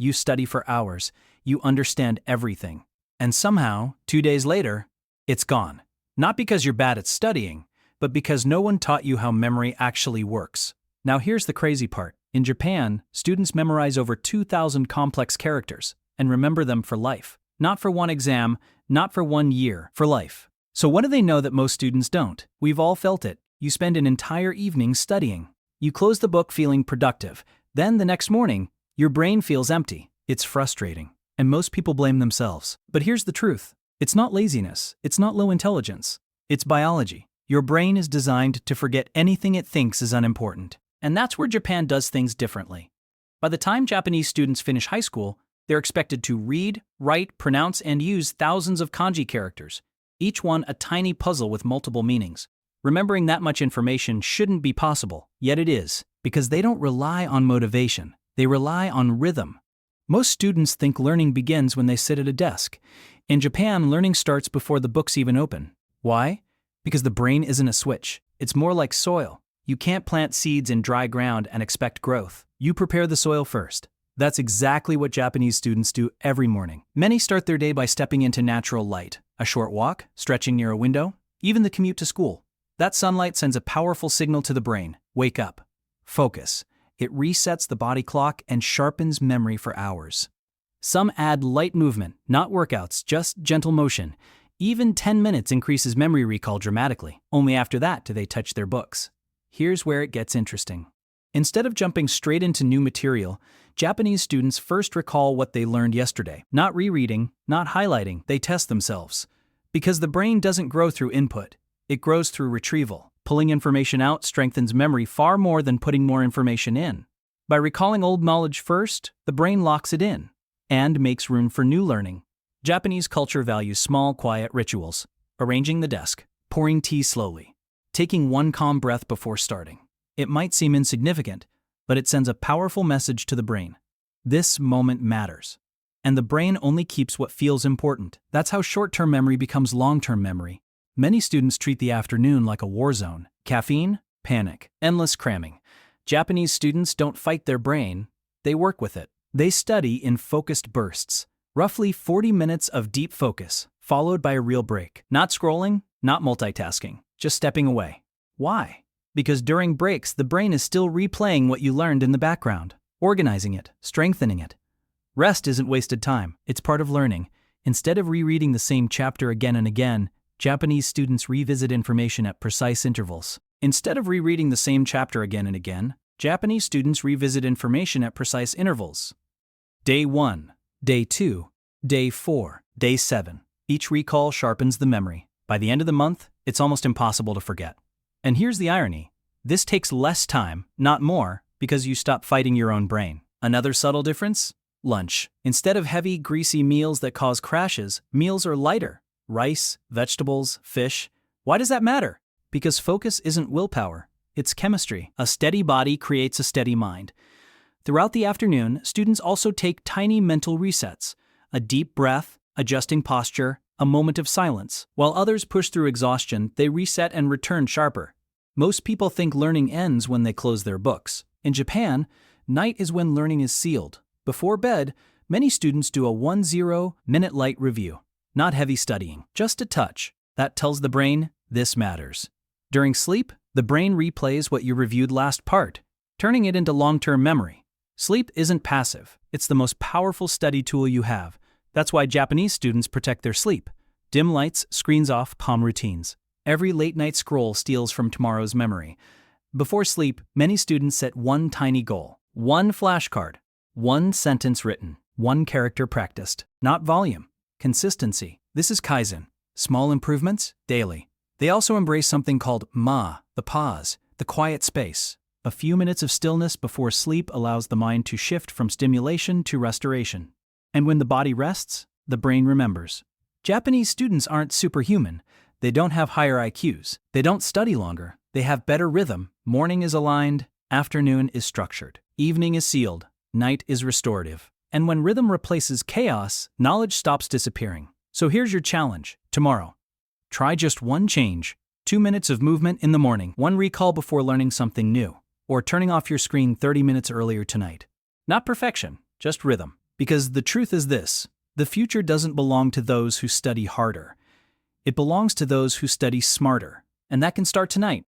You study for hours, you understand everything. And somehow, 2 days later, it's gone. Not because you're bad at studying, but because no one taught you how memory actually works. Now here's the crazy part. In Japan, students memorize over 2,000 complex characters and remember them for life. Not for one exam, not for 1 year, for life. So what do they know that most students don't? We've all felt it. You spend an entire evening studying. You close the book feeling productive. Then the next morning, your brain feels empty. It's frustrating. And most people blame themselves. But here's the truth. It's not laziness. It's not low intelligence. It's biology. Your brain is designed to forget anything it thinks is unimportant. And that's where Japan does things differently. By the time Japanese students finish high school, they're expected to read, write, pronounce, and use thousands of kanji characters, each one a tiny puzzle with multiple meanings. Remembering that much information shouldn't be possible, yet it is, because they don't rely on motivation. They rely on rhythm. Most students think learning begins when they sit at a desk. In Japan, learning starts before the books even open. Why? Because the brain isn't a switch. It's more like soil. You can't plant seeds in dry ground and expect growth. You prepare the soil first. That's exactly what Japanese students do every morning. Many start their day by stepping into natural light. A short walk, stretching near a window, even the commute to school. That sunlight sends a powerful signal to the brain. Wake up. Focus. It resets the body clock and sharpens memory for hours. Some add light movement, not workouts, just gentle motion. Even 10 minutes increases memory recall dramatically. Only after that do they touch their books. Here's where it gets interesting. Instead of jumping straight into new material, Japanese students first recall what they learned yesterday. Not rereading, not highlighting, they test themselves. Because the brain doesn't grow through input, it grows through retrieval. Pulling information out strengthens memory far more than putting more information in. By recalling old knowledge first, the brain locks it in and makes room for new learning. Japanese culture values small, quiet rituals. Arranging the desk, pouring tea slowly, taking one calm breath before starting. It might seem insignificant, but it sends a powerful message to the brain. This moment matters. And the brain only keeps what feels important. That's how short-term memory becomes long-term memory. Many students treat the afternoon like a war zone. Caffeine, panic, endless cramming. Japanese students don't fight their brain, they work with it. They study in focused bursts. Roughly 40 minutes of deep focus, followed by a real break. Not scrolling, not multitasking, just stepping away. Why? Because during breaks, the brain is still replaying what you learned in the background, organizing it, strengthening it. Rest isn't wasted time, it's part of learning. Instead of rereading the same chapter again and again, Japanese students revisit information at precise intervals. Instead of rereading the same chapter again and again, Japanese students revisit information at precise intervals. Day 1, Day 2, Day 4, Day 7. Each recall sharpens the memory. By the end of the month, it's almost impossible to forget. And here's the irony. This takes less time, not more, because you stop fighting your own brain. Another subtle difference? Lunch. Instead of heavy, greasy meals that cause crashes, meals are lighter. Rice, vegetables, fish. Why does that matter? Because focus isn't willpower, it's chemistry. A steady body creates a steady mind. Throughout the afternoon, students also take tiny mental resets. A deep breath, adjusting posture, a moment of silence. While others push through exhaustion, they reset and return sharper. Most people think learning ends when they close their books. In Japan, night is when learning is sealed. Before bed, many students do a 10-minute light review. Not heavy studying, just a touch. That tells the brain, this matters. During sleep, the brain replays what you reviewed last part, turning it into long-term memory. Sleep isn't passive. It's the most powerful study tool you have. That's why Japanese students protect their sleep. Dim lights, screens off, calm routines. Every late-night scroll steals from tomorrow's memory. Before sleep, many students set one tiny goal. One flashcard. One sentence written. One character practiced. Not volume. Consistency. This is Kaizen. Small improvements, daily. They also embrace something called the pause, the quiet space. A few minutes of stillness before sleep allows the mind to shift from stimulation to restoration. And when the body rests, the brain remembers. Japanese students aren't superhuman. They don't have higher IQs. They don't study longer. They have better rhythm. Morning is aligned, afternoon is structured, evening is sealed, night is restorative. And when rhythm replaces chaos, knowledge stops disappearing. So here's your challenge. Tomorrow, try just one change. 2 minutes of movement in the morning, one recall before learning something new, or turning off your screen 30 minutes earlier tonight. Not perfection, just rhythm. Because the truth is this: the future doesn't belong to those who study harder. It belongs to those who study smarter, and that can start tonight.